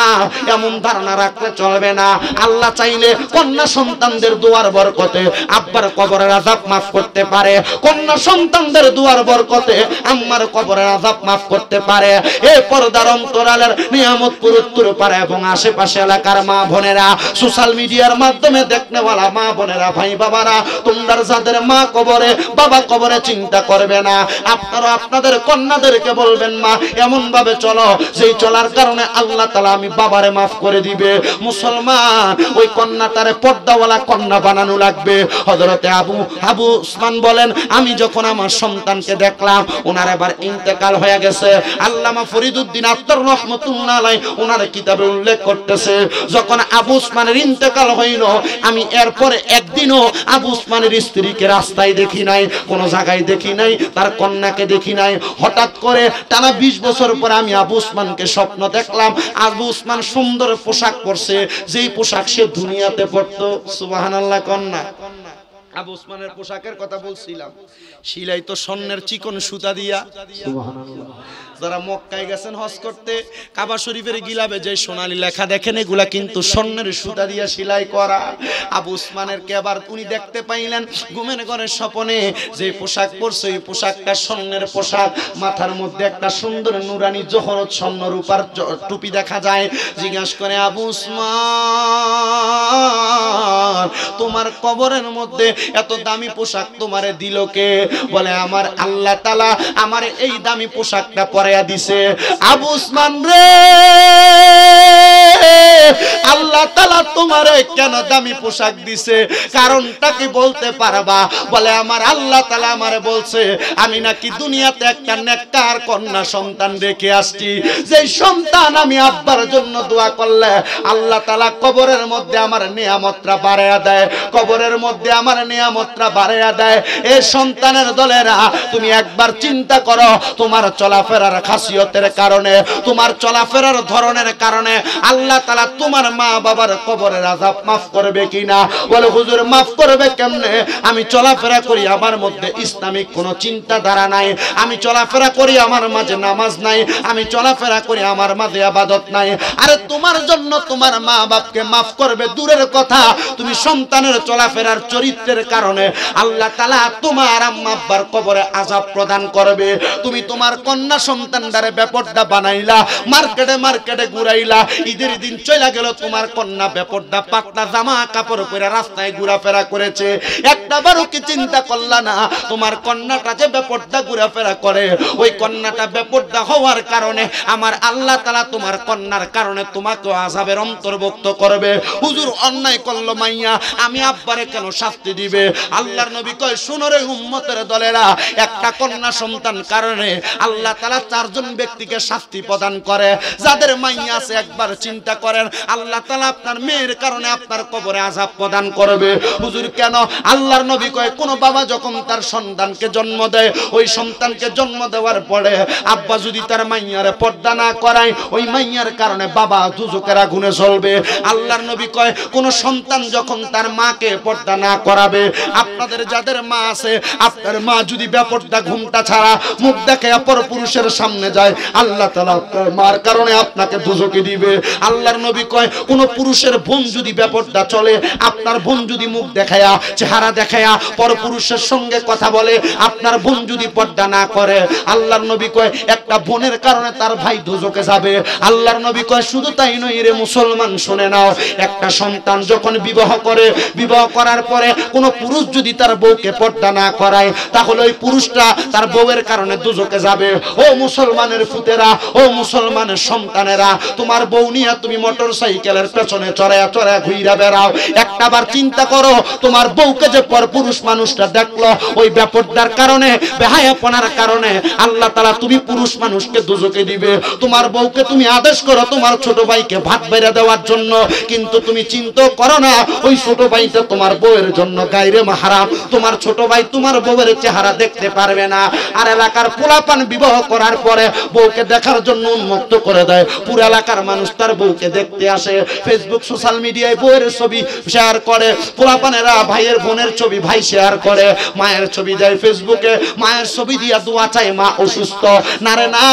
[SPEAKER 1] এমন ধারণা রাখতে চলবে না। আল্লাহ চাইলে কন্যা সন্তানদের দোয়ার বরকতে আব্বার কবরের আযাব মাফ করতে পারে, কন্যা সন্তানদের দোয়ার বরকতে আম্মার কবরের আযাব মাফ করতে পারে। এই পর্দার অন্তরালের নিয়ামতপুর উত্তরপাড়া এবং আশেপাশে এলাকার মা বোনেরা, সোশ্যাল মিডিয়ার মাধ্যমে দেখনেওয়ালা মা বোনেরা, ভাই বাবারা, তোমরা যাদের মা কবরে বাবা কবরে চিন্তা করবে না, আপনারা আপনাদের কন্যাদেরকে বলবেন মা এমন ভাবে চলো যেই চলার কারণে আল্লাহ তাআলা আমি বাবারে মাফ করে দিবে। মুসলমান, ওই কন্যাটারে পর্দাওয়ালা কন্যা বানানো লাগবে। হযরতে আবু উসমান বলেন, আমি যখন আমার সন্তানকে দেখলাম ওনার এবার ইন্তেকাল হয়ে গেছে, আল্লামা ফরিদউদ্দিন আত্তার রহমাতুল্লাহ আলাইহি ওনার কিতাবে উল্লেখ করতেছে, যখন আবু উসমানের ইন্তেকাল হইল আমি এরপরে একদিনও আবু উসমানের স্ত্রীকে রাস্তায় দেখি নাই, কোনো জায়গায় দেখি নাই, তার কন্যাকে দেখি নাই। হঠাৎ করে টানা 20 বছর পরে আমি আবু উসমানকে স্বপ্ন দেখলাম, আবু উসমান সুন্দর পোশাক পরছে, যেই পোশাক সে দুনিয়াতে পরতো। সুবহানাল্লাহ কন্যা আবু উসমানের পোশাকের কথা বলছিলাম, শিলাই তো স্বর্ণের চিকন সুতা দিয়া। সুবহানাল্লাহ। যারা মক্কায় গেছেন হজ করতে, কাবা শরীফের গিলাবে যে সোনালী লেখা দেখেন, এগুলা কিন্তু স্বর্ণের সুতা দিয়া সেলাই করা। আবু উসমানের কে আবার উনি দেখতে পাইলেন ঘুমের ঘরে স্বপ্নে যে পোশাক পরছে, এই পোশাকটা স্বর্ণের পোশাক, মাথার মধ্যে একটা সুন্দর নুরানি জহরত স্বর্ণ রূপার টুপি দেখা যায়। জিজ্ঞাসা করে, আবু উসমান তোমার কবরের মধ্যে এত দামি পোশাক তোমারে দিল কে? বলে, আমার আল্লাহ তাআলা আমার এই দামি পোশাকটা পরাইয়া দিছে। আবু উসমান রে, আল্লাহ তাআলা তোমারে কেন দামি পোশাক দিছে, কারণটা কি বলতে পারবা? বলে, আমার আল্লাহ তাআলা আমারে বলছে আমি নাকি দুনিয়াতে একটা নেককার কন্যা সন্তান রেখে আসছি, যেই সন্তান আমি আব্বার জন্য দোয়া করলে আল্লাহ তাআলা কবরের মধ্যে আমার নিয়ামতটা বাড়াইয়া দেয়, কবরের মধ্যে আমার নিয়ামতটা বাড়াইয়া দেয়। এই সন্তানের দলেরা, তুমি একবার চিন্তা করো, তোমার চলাফেরার খাসিয়তের কারণে, তোমার চলাফেরার ধরনের কারণে আল্লাহ তাআলা তোমার মা বাবার কবরের আযাব মাফ করবে কিনা? বলে, হুজুর মাফ করবে কেমনে? আমি চলাফেরা করি, আমার মধ্যে ইসলামিক কোনো চিন্তাধারা নাই, আমি চলাফেরা করি, আমার মাঝে নামাজ নাই, আমি চলাফেরা করি, আমার মাঝে ইবাদত নাই। আরে তোমার জন্য তোমার মা বাপকে মাফ করবে দূরের কথা, তুমি সন্তানের চলাফেরার চরিত্রের কারণে আল্লাহ তাআলা তোমার আম্মা আব্বার কবরে আযাব প্রদান করবে। তুমি তোমার কন্যা সন্তানদারে বেপরদা বানাইলা, মার্কেটে মার্কেটে ঘুরাইলা, ঈদের দিন চলে গেল, তোমার কন্যা বেপরদা পাতলা জামা কাপড় পরে রাস্তায় ঘোরাফেরা করেছে, একটাবারও কি চিন্তা করলা না তোমার কন্যাটা যে বেপরদা ঘোরাফেরা করে, ওই কন্যাটা বেপরদা হওয়ার কারণে আমার আল্লাহ তাআলা তোমার কন্যার কারণে তোমাকে আযাবের অন্তর্ভুক্ত করবে। হুজুর অন্যায় করলো মাইয়া, আমি আব্বারে কেন শাস্তি দিবে? আল্লাহর নবী কয়, শুনো রে উম্মতের দলেরা, একটা কন্যা সন্তান কারণে আল্লাহ তাআলা 4 জন ব্যক্তিকে শাস্তি প্রদান করে। যাদের মাইয়া আছে একবার চিন্তা করেন, আল্লাহ তাআলা আপনার মেয়ের কারণে আপনার কবরে আযাব প্রদান করবে। হুজুর কেন? আল্লাহর নবী কয়, কোন বাবা যখন তার সন্তানকে জন্ম দেয়, ওই সন্তানকে জন্ম দেওয়ার পরে আব্বা যদি তার মাইয়ারে পর্দা না করায়, ওই মাইয়ার কারণে বাবা দুজকের আগুনে জ্বলবে। আল্লাহর নবী কয়, কোন সন্তান যখন তার মাকে পর্দা না করাবে, আপনাদের যাদের মা আছে, আপনার মা যদি বেপরদা ঘুমটা ছাড়া মুখ দেখে অপর পুরুষের সামনে যায়, আল্লাহ তাআলা আপনার মার কারণে আপনাকে দুজকে দিবে। আল্লাহর নবী কয়, কোন পুরুষের বোন যদি বেপরদা চলে, আপনার বোন যদি মুখ দেখায়া চেহারা দেখায়া পর পুরুষের সঙ্গে কথা বলে, আপনার বোন যদি পর্দা না করে, আল্লাহর নবী কয় একটা বোনের কারণে তার ভাই দুজকে যাবে। আল্লাহর নবী কয় শুধু তাই নয় রে মুসলমান, শুনে নাও, একটা সন্তান যখন বিবাহ করে, বিবাহ করার পরে কোন পুরুষ যদি তার বউকে পর্দা না করায়, তাহলে ওই পুরুষটা তার বউয়ের কারণে দুজকে যাবে। ও মুসলমানের ফুতেরা, ও মুসলমানের সন্তানেরা, তোমার বউ নিয়ে তুমি মোটর সাইকেলের পেছনে চড়ায়া চড়ায়া ঘুইরা বেড়াও, একটা বার চিন্তা করো, তোমার বউকে যে পর পুরুষ মানুষটা দেখলো, ওই বেপরদার কারণে, বেহায়াপনার কারণে আল্লাহ তাআলা তুমি পুরুষ মানুষকে দুজকে দিবে। তোমার বউকে তুমি আদেশ করো তোমার ছোট ভাইকে ভাত বেড়ে দেওয়ার জন্য, কিন্তু তুমি চিন্তা করো না ওই ছোট ভাইটা তোমার বউয়ের জন্য গায়রে মাহরাম, তোমার ছোট ভাই তোমার বউয়ের চেহারা দেখতে পারবে না। আর এলাকার পোলাপান বিবাহ করার পরে বউকে দেখার জন্য উন্মুক্ত করে দেয়, পুরো এলাকার মানুষ তার বউকে দেখতে আসে, ফেসবুক সোশ্যাল মিডিয়ায় বউয়ের ছবি শেয়ার করে, পোলাপানেরা ভাইয়ের বোনের ছবি ভাই শেয়ার করে, মায়ের ছবি দেয় ফেসবুকে, মায়ের ছবি দিয়া দোয়া চায় মা অসুস্থ। না রে না,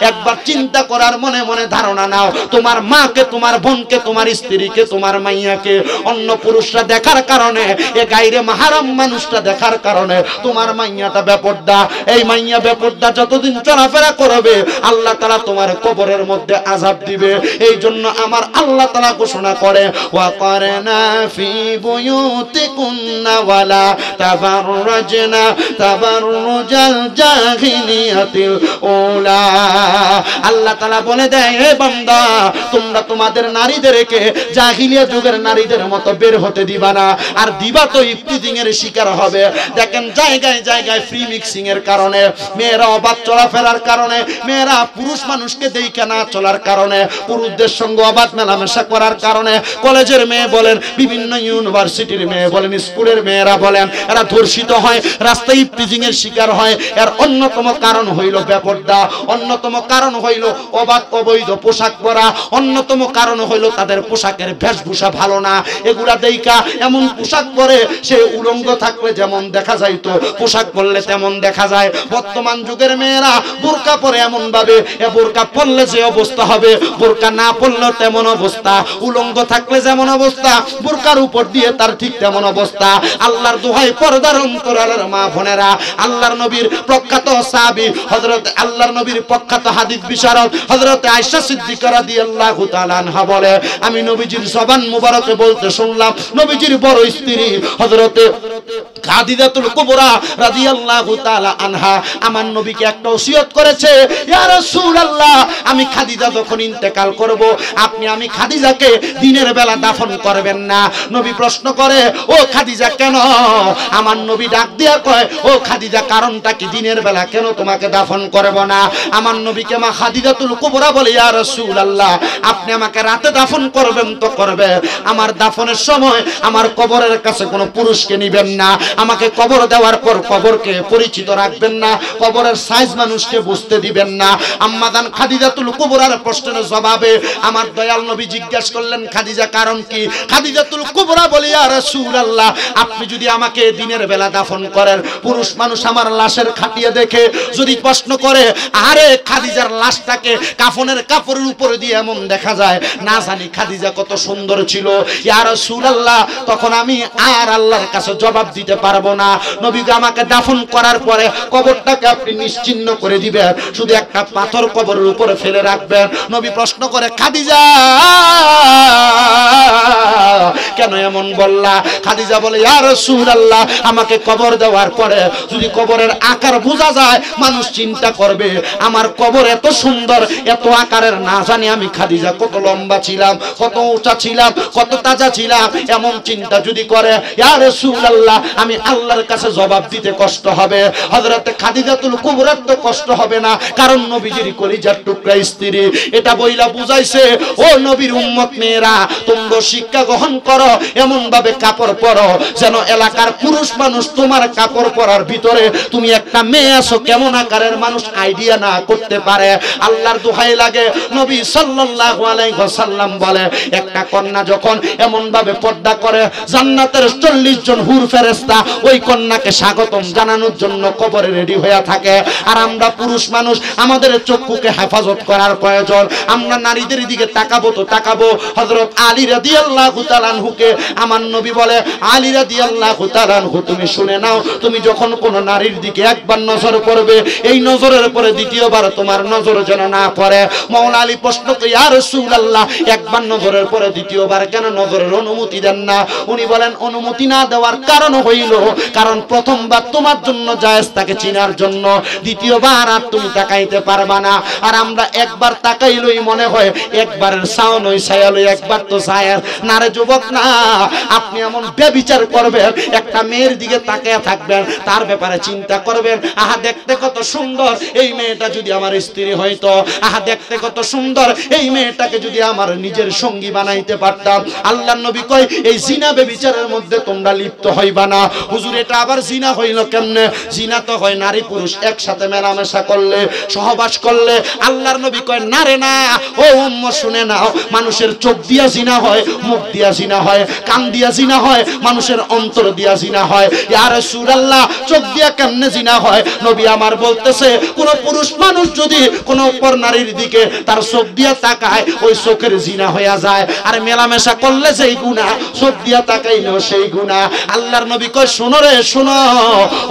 [SPEAKER 1] একবার চিন্তা করার মনে মনে ধারণা নাও, তোমার মাকে, তোমার বোনকে, তোমার স্ত্রীকে, তোমার মাইয়াকে অন্য পুরুষরা দেখার কারণে, এ গায়রে মাহরাম মানুষটা দেখার কারণে তোমার মাইয়াটা বেপরদা। এই মাইয়া বেপরদা যতদিন চলাফেরা করবে, আল্লাহ তাআলা তোমার কবরের মধ্যে আযাব দিবে। এই জন্য আমার আল্লাহ তাআলা ঘোষণা করে, ওয়া কারনা ফি বুয়ুতিকুন্না ওয়ালা তাবাররাজনা তাবাররুজাল জাহিলিয়াতিল উলা। আল্লাহ তাআলা বলে দেয়, হে বান্দা, তোমরা তোমাদের নারীদেরকে জাহিলিয়া যুগের নারীদের মতো বের হতে দিবা না, আর দিবা তো ইফতিজিং এর শিকার হবে। দেখেন জায়গায় জায়গায় ফ্রি মিক্সিং এর কারণে, মেয়েরা অবাধ চলাফেরার কারণে, মেয়েরা পুরুষ মানুষকে দেখে না চলার কারণে, পুরুষদের সঙ্গে অবাধ মেলামেশা করার কারণে, কলেজের মেয়ে বলেন, বিভিন্ন ইউনিভার্সিটির মেয়ে বলেন, স্কুলের মেয়েরা বলেন, এরা ধর্ষিত হয়, রাস্তায় ইফতিজিং এর শিকার হয়। এর অন্যতম কারণ হইল বেপরদা, অন্যতম কারণ হইল অবাধ অবৈধ পোশাক পরা, অন্যতম কারণ হইল তাদের পোশাকের বেশভূষা ভালো না। এগুলা দেইকা এমন পোশাক পরে, সে উলঙ্গ থাকলে যেমন দেখা যাইতো, পোশাক পরলে তেমন দেখা যায়। বর্তমান যুগের মেয়েরা বোরকা পরে এমন ভাবে, এ বোরকা পরলে যে অবস্থা হবে, বোরকা না পরলেও তেমন অবস্থা, উলঙ্গ থাকলে যেমন অবস্থা, বোরকার উপর দিয়ে তার ঠিক তেমন অবস্থা। আল্লাহর দোহাই পর্দার অন্তরালের মা বোনেরা, আল্লাহর নবীর প্রখ্যাত সাহাবী হযরত, আল্লাহর নবীর প্রখ্যাত হাদিস বিশারদ হযরত আয়েশা সিদ্দিকা রাদিয়াল্লাহু তাআলা আনহা বলে, আমি নবীজির জবান মুবারকে বলতে শুনলাম, নবীজির বড় স্ত্রী হযরতে খাদিজাতুল কুবরা রাদিয়াল্লাহু তাআলা আনহা আমার নবীকে একটা ওসিয়ত করেছে, ইয়া রাসূলুল্লাহ, আমি খাদিজা যখন ইন্তেকাল করব, আপনি আমি খাদিজাকে দিনের বেলা দাফন করবেন না। নবী প্রশ্ন করে, ও খাদিজা কেন? আমার নবী ডাক দিয়া কয়, ও খাদিজা, কারণটা কি? দিনের বেলা কেন তোমাকে দাফন করব না? আমার নবীকে মা খাদিজাতুল কুবরা বলে, ইয়া রাসূলুল্লাহ, আপনি আমাকে রাতে দাফন করবেন তো করবে, আমার দাফনের সময় আমার কবরের কাছে কোনো পুরুষকে নিবেন না, আমাকে কবর দেওয়ার পর কবরকে পরিচিত রাখবেন না, কবরের সাইজ মানুষকে বুঝতে দিবেন না। আম্মাদান খাদিজাতুল কুবরার প্রশ্নের জবাবে আমার দয়াল নবী জিজ্ঞাসা করলেন, খাদিজা কারণ কি? খাদিজাতুল কুবরা বলে, ইয়া রাসূলুল্লাহ, আপনি যদি আমাকে দিনের বেলা দাফন করেন, পুরুষ মানুষ আমার লাশের খাটিয়ে দেখে যদি প্রশ্ন করে, আরে খাদিজার লাশটাকে কাফনের কাপড়ের উপরে দিয়ে এমন দেখা যায়, না জানি খাদিজা কত সুন্দর ছিল, ইয়া রাসূলুল্লাহ, তখন আমি আর আল্লাহর কাছে জবাব দিতে পারবো না। নবীকে আমাকে দাফন করার পরে কবরটাকে আপনি নিশ্চিহ্ন করে দিবেন, শুধু একটা পাথর কবরের উপরে ফেলে রাখবেন। নবী প্রশ্ন করে, খাদিজা কেন এমন বললা? খাদিজা বলে, ইয়া রাসূলুল্লাহ, আমাকে কবর দেওয়ার পরে যদি কবরের আকার বোঝা যায়, মানুষ চিন্তা করবে আমার কবর এত সুন্দর, এত আকারের, না জানি আমি খাদিজা কত লম্বা ছিলাম, কত উঁচা ছিলাম, কত তাজা ছিলাম, এমন চিন্তা যদি করে, ইয়া রাসূলুল্লাহ, আমি আল্লাহর কাছে জবাব দিতে কষ্ট হবে। হযরতে খাদিজাতুল কুবরার তো কষ্ট হবে না, কারণ নবীজির কলিজার টুকরা স্ত্রী। এটা বইলা বুঝাইছে, ও নবীর উম্মত মেয়েরা, তোমরা শিক্ষা গ্রহণ করো, এমন ভাবে কাপড় পরো যেন এলাকার পুরুষ মানুষ তোমার কাপড় পরার ভিতরে তুমি একটা মেয়ে আছো কেমন আকারের মানুষ আইডিয়া না করতে পারে। আল্লাহর দোহাই লাগে, নবী সাল্লাল্লাহু আলাইহি ওয়াসাল্লাম বলে, একটা কন্যা যখন এমন ভাবে পর্দা করে, জান্নাতের 40 জন হুর ফেরেশতা ওই কন্যাকে স্বাগতম জানানোর জন্য কবরে রেডি হয়ে থাকে। আর আমরা পুরুষ মানুষ, আমাদের চক্ষুকে হেফাজত করার প্রয়োজন। আমরা নারীদের দিকে তাকাবো তো তাকাবো। হযরত আলী রাদিয়াল্লাহু তাআলা আনহুকে আমার নবী বলে, আলী রাদিয়াল্লাহু তাআলা আনহু, তুমি শুনে নাও, তুমি যখন কোন নারীর দিকে একবার নজর করবে, এই নজরের পরে দ্বিতীয়বার তোমার নজর যেন না পড়ে। মাওলা আলী প্রশ্ন করে, ইয়া রাসূলুল্লাহ, একবার নজরের পরে দ্বিতীয়বার কেন নজরের অনুমতি দেন না? উনি বলেন, অনুমতি না দেওয়ার কারণ হইল, কারণ প্রথমবার তোমার জন্য জায়েজ তাকে চিনার জন্য, দ্বিতীয়বার আর তুমি তাকাইতে পারবা না। আর আমরা একবার তাকাইলই মনে হয় একবারের সাউন ওই ছায়ালই, একবার তো ছায়ার না রে যুবক না। আপনি এমন ব্যভিচার করবেন, একটা মেয়ের দিকে তাকিয়ে থাকবেন, তার ব্যাপারে চিন্তা করবেন, আহা দেখতে কত সুন্দর, এই মেয়েটা যদি আমার স্ত্রী হইতো, আহা দেখতে কত সুন্দর, এই মেয়েটাকে যদি আমার নিজের সঙ্গী বানাইতে পারতাম। আল্লাহর নবী কয়, এই জিনা ব্যভিচারের মধ্যে তোমরা লিপ্ত হইবা না। হুজুর, এটা আবার জিনা হইল কেমনে? জিনা তো হয় নারী পুরুষ একসাথে মেলামেশা করলে, সহবাস করলে। আল্লাহর নবী কয়, না রে না, ও উম্মত শুনে নাও, মানুষের চোখ দিয়া জিনা হয়, মুখ দিয়া জিনা হয়, কান দিয়া জিনা হয়, মানুষের অন্তর দিয়া জিনা হয়। ইয়া রাসূলুল্লাহ, চোখ দিয়া কেমনে জিনা হয়? নবী আমার বলতেছে, কোন পুরুষ মানুষ যদি কোন অপর নারীর দিকে তার চোখ দিয়া তাকায়, ওই চোখের জিনা হইয়া যায়। আর মেলামেশা করলে সেই গুনাহ, চোখ দিয়া তাকাইলেও সেই গুনাহ। আল্লাহর নবী কয়, শোনো রে শোনো,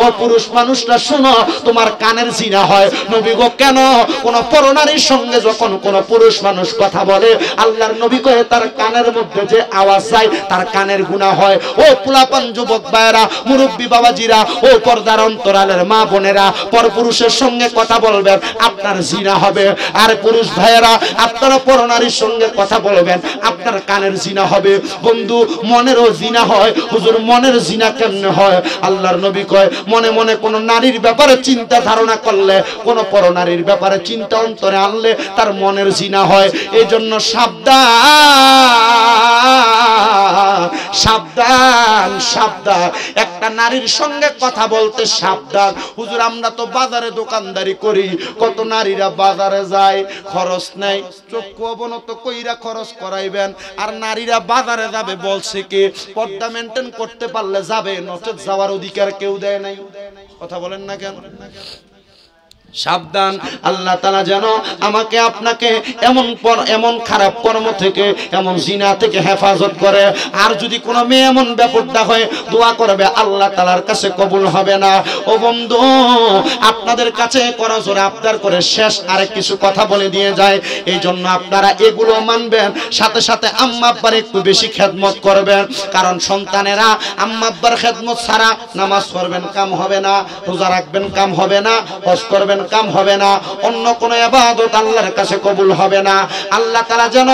[SPEAKER 1] ও পুরুষ মানুষরা শোনো, তোমার কানের জিনা হয়। নবী গো, কেন? কোন পরনারীর সঙ্গে যখন কোন পুরুষ মানুষ কথা বলে, আল্লাহর নবী কয়, তার কানের মধ্যে যে আওয়াজ যায়, তার কানের গুনাহ হয়। ও পোলাপান যুবক ভাইয়েরা, মুরব্বী বাবাজিরা, ও পর্দার অন্তরালের মা বোনেরা, পরপুরুষের সঙ্গে কথা বলবেন, আপনার জিনা হবে। আর পুরুষ ভাইয়েরা, আপনারা পরনারীর সঙ্গে কথা বলবেন, আপনার কানের জিনা হবে। বন্ধু, মনেরও জিনা হয়। হুজুর, মনের জিনা কেমনে হয়? আল্লাহর নবী কয়, মনে মনে কোন নারীর ব্যাপারে চিন্তা ধারণা করলে, কোন পরনারীর ব্যাপারে চিন্তা অন্তরে আনলে তার মনের জিনা হয়। এই জন্য সাবধান সাবধান সাবধান, একটা নারীর সঙ্গে কথা বলতে সাবধান। হুজুর, আমরা তো বাজারে দোকানদারি করি, কত নারীরা বাজারে যায়, খরচ নেই, চক্ষু অবনত কইরা খরচ করাইবেন। আর নারীরা বাজারে যাবে বলছে কি, পর্দা মেনটেন করতে পারলে যাবে, নচেত যাওয়ার অধিকার কেউ দেয় নাই। কথা বলেন না কেন? সাবধান, আল্লাহ তাআলা যেন আমাকে আপনাকে এমন খারাপ কর্ম থেকে, এমন জিনা থেকে হেফাজত করে। আর যদি কোনো মেয়ে এমন বেপরদা হয়, দোয়া করবে, আল্লাহ তাআলার কাছে কবুল হবে না। ও বন্ধু, আপনাদের কাছে করজোরে আবদার করে শেষ আরেক কিছু কথা বলে দিয়ে যায়। এই জন্য আপনারা এগুলো মানবেন, সাথে সাথে আম্মা আব্বার একটু বেশি খেদমত করবেন। কারণ সন্তানেরা আম্মা আব্বার খেদমত ছাড়া নামাজ পড়বেন কাম হবে না, রোজা রাখবেন কাম হবে না, হজ করবেন কাম হবে না, অন্য কোন ইবাদত আল্লাহর কাছে কবুল হবে না। আল্লাহ তাআলা যেন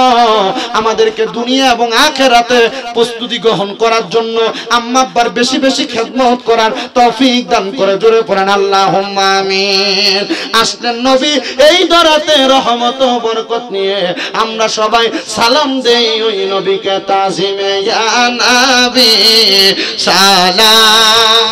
[SPEAKER 1] আমাদেরকে দুনিয়া এবং আখিরাতে প্রস্তুতি গ্রহণ করার জন্য আম্মা আব্বার বেশি বেশি খেদমত করার তৌফিক দান করে। জোরে পড়েন আল্লাহুম্মা আমিন। আসলেন নবী এই দরাতে রহমত ও বরকত নিয়ে, আমরা সবাই সালাম দেই ওই নবীকে, তাজিমে ইয়া নবী সালাম।